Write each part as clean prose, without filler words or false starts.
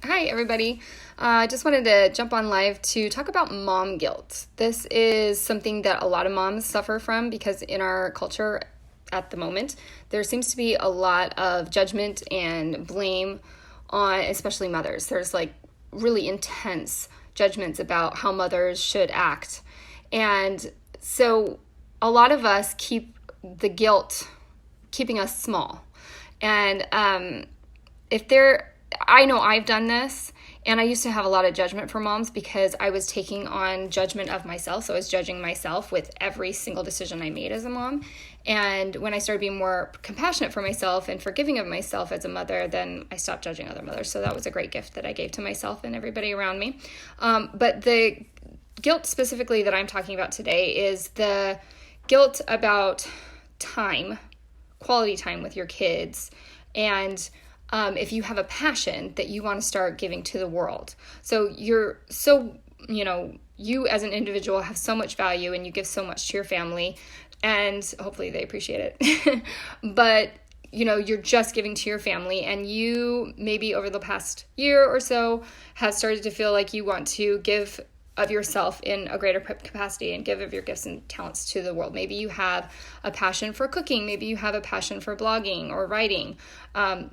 Hi, everybody. I just wanted to jump on live to talk about mom guilt. This is something that a lot of moms suffer from because in our culture at the moment, there seems to be a lot of judgment and blame on especially mothers. There's like really intense judgments about how mothers should act. And so a lot of us keep the guilt keeping us small. And I know I've done this, and I used to have a lot of judgment for moms because I was taking on judgment of myself. So I was judging myself with every single decision I made as a mom. And when I started being more compassionate for myself and forgiving of myself as a mother, then I stopped judging other mothers. So that was a great gift that I gave to myself and everybody around me. But the guilt specifically that I'm talking about today is the guilt about time, quality time with your kids, and if you have a passion that you want to start giving to the world. So you as an individual have so much value and you give so much to your family, and hopefully they appreciate it. But you're just giving to your family, and you maybe over the past year or so have started to feel like you want to give of yourself in a greater capacity and give of your gifts and talents to the world. Maybe you have a passion for cooking. Maybe you have a passion for blogging or writing.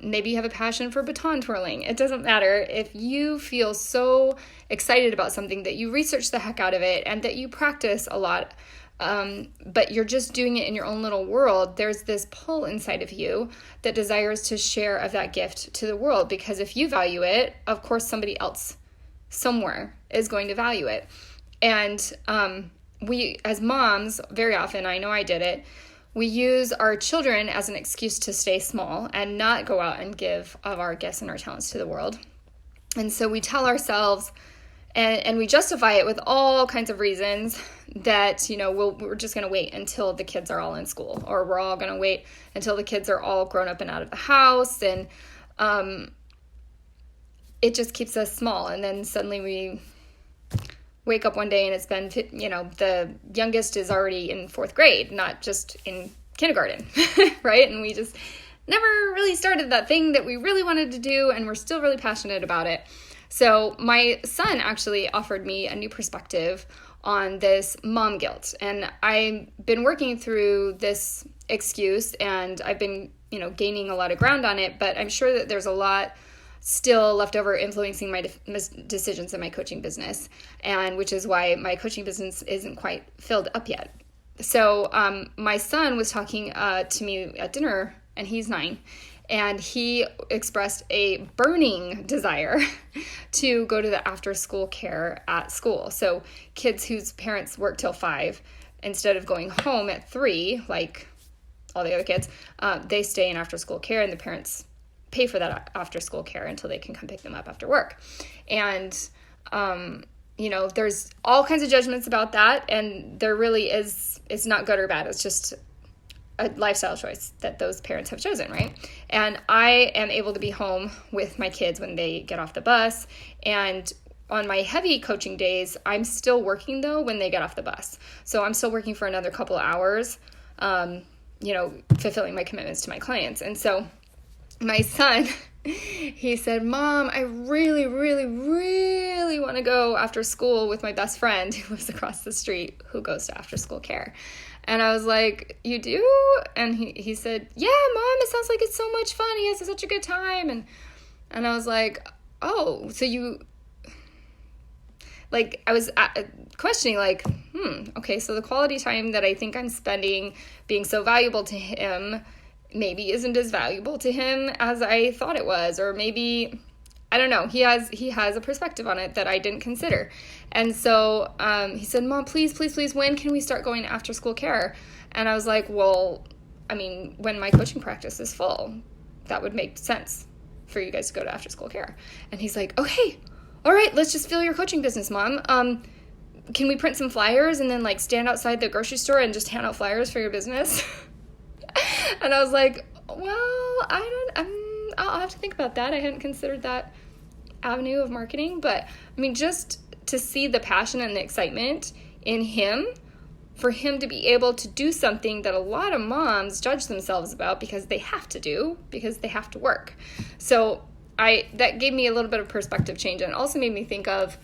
Maybe you have a passion for baton twirling. It doesn't matter. If you feel so excited about something that you research the heck out of it and that you practice a lot, but you're just doing it in your own little world, there's this pull inside of you that desires to share of that gift to the world, because if you value it, of course somebody else somewhere is going to value it. And we as moms, very often, I know I did it, we use our children as an excuse to stay small and not go out and give of our gifts and our talents to the world. And so we tell ourselves, and we justify it with all kinds of reasons, that we're just going to wait until the kids are all in school, or we're all going to wait until the kids are all grown up and out of the house, and it just keeps us small. And then suddenly we wake up one day and it's been, the youngest is already in fourth grade, not just in kindergarten, right? And we just never really started that thing that we really wanted to do, and we're still really passionate about it. So my son actually offered me a new perspective on this mom guilt. And I've been working through this excuse, and I've been, gaining a lot of ground on it, but I'm sure that there's a lot still left over influencing my decisions in my coaching business, and which is why my coaching business isn't quite filled up yet. So my son was talking to me at dinner, and he's 9, and he expressed a burning desire to go to the after-school care at school. So kids whose parents work till 5, instead of going home at 3, like all the other kids, they stay in after-school care, and the parents pay for that after school care until they can come pick them up after work. And, there's all kinds of judgments about that. And there really is, it's not good or bad. It's just a lifestyle choice that those parents have chosen, right? And I am able to be home with my kids when they get off the bus. And on my heavy coaching days, I'm still working though when they get off the bus. So I'm still working for another couple of hours, fulfilling my commitments to my clients. And so my son, he said, "Mom, I really, really, really want to go after school with my best friend who lives across the street who goes to after school care." And I was like, "You do?" And he said, "Yeah, Mom, it sounds like it's so much fun. He has such a good time." And I was like, "Oh, so you..." Like, I was questioning, like, okay, so the quality time that I think I'm spending being so valuable to him maybe isn't as valuable to him as I thought it was, or maybe, I don't know, he has a perspective on it that I didn't consider. And so he said, "Mom, please, please, please, when can we start going to after school care?" And I was like, well, I mean, when my coaching practice is full, that would make sense for you guys to go to after school care. And he's like, "Okay, all right, let's just fill your coaching business, Mom. Can we print some flyers and then stand outside the grocery store and just hand out flyers for your business?" And I was like, well, I'll have to think about that. I hadn't considered that avenue of marketing. But I mean, just to see the passion and the excitement in him, for him to be able to do something that a lot of moms judge themselves about because they have to do, because they have to work. So that gave me a little bit of perspective change, and also made me think of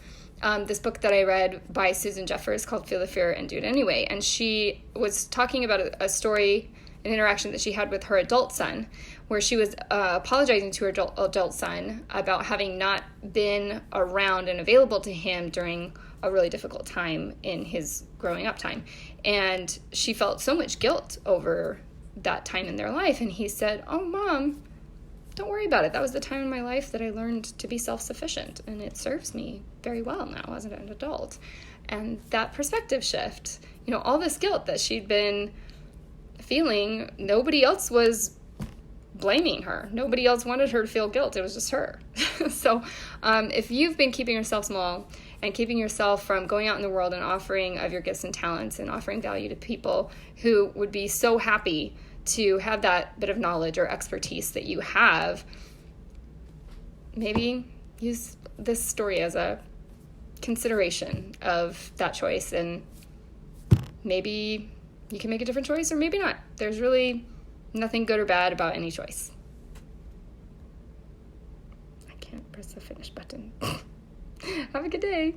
this book that I read by Susan Jeffers called Feel the Fear and Do It Anyway. And she was talking about a story, an interaction that she had with her adult son, where she was apologizing to her adult son about having not been around and available to him during a really difficult time in his growing up time. And she felt so much guilt over that time in their life. And he said, "Oh, Mom, don't worry about it. That was the time in my life that I learned to be self-sufficient, and it serves me very well now as an adult." And that perspective shift, all this guilt that she'd been feeling, nobody else was blaming her. Nobody else wanted her to feel guilt. It was just her. So if you've been keeping yourself small and keeping yourself from going out in the world and offering of your gifts and talents and offering value to people who would be so happy to have that bit of knowledge or expertise that you have, maybe use this story as a consideration of that choice, and maybe you can make a different choice or maybe not. There's really nothing good or bad about any choice. I can't press the finish button. Have a good day.